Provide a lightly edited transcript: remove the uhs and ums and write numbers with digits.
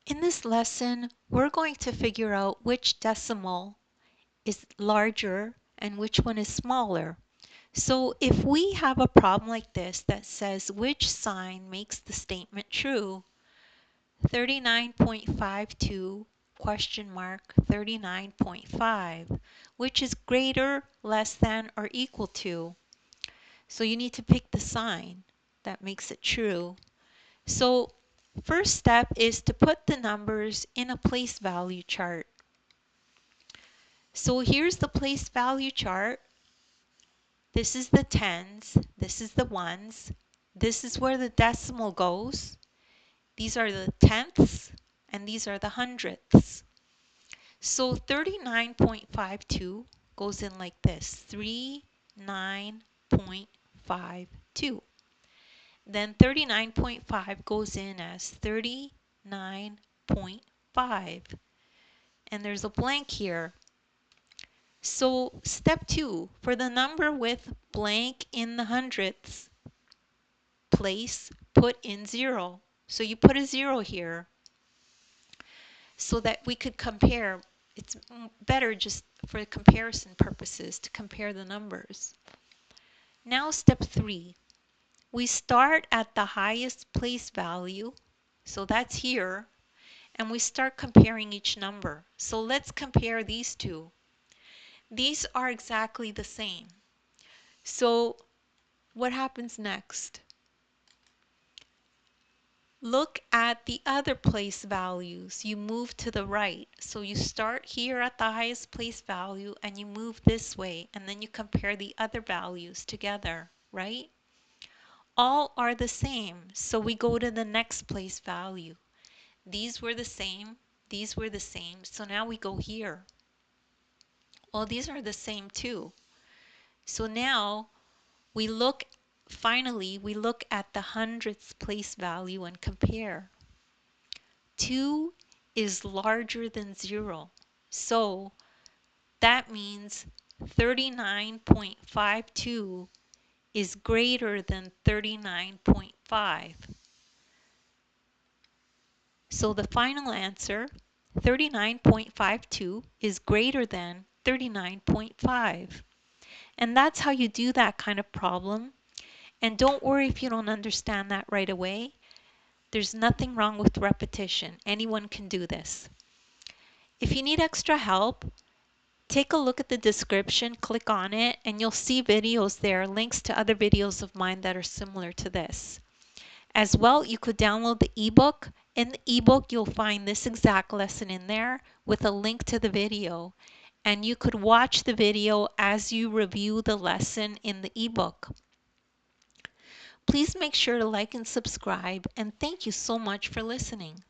In this lesson, we're going to figure out which decimal is larger and which one is smaller. So if we have a problem like this that says which sign makes the statement true, 39.52 question mark 39.5, which is greater, less than, or equal to. So you need to pick the sign that makes it true. So first step is to put the numbers in a place value chart. So here's the place value chart. This is the tens, this is the ones, this is where the decimal goes. These are the tenths, and these are the hundredths. So 39.52 goes in like this, 39.52. Then 39.5 goes in as 39.5. And there's a blank here. So step 2, for the number with blank in the hundredths place, put in 0. So you put a 0 here so that we could compare. It's better just for comparison purposes to compare the numbers. Now step 3, we start at the highest place value, so that's here, and we start comparing each number. So let's compare these two. These are exactly the same. So what happens next? Look at the other place values. You move to the right. So you start here at the highest place value and you move this way, and then you compare the other values together, right? All are the same. So we go to the next place value. These were the same. These were the same. So now we go here. Well, these are the same too. So now finally, we look at the hundredths place value and compare. 2 is larger than 0. So that means 39.52 is greater than 39.5. So the final answer, 39.52, is greater than 39.5. And that's how you do that kind of problem. And don't worry if you don't understand that right away. There's nothing wrong with repetition. Anyone can do this. If you need extra help, take a look at the description, click on it, and you'll see videos there, links to other videos of mine that are similar to this. As well, you could download the ebook. In the ebook, you'll find this exact lesson in there with a link to the video. And you could watch the video as you review the lesson in the ebook. Please make sure to like and subscribe, and thank you so much for listening.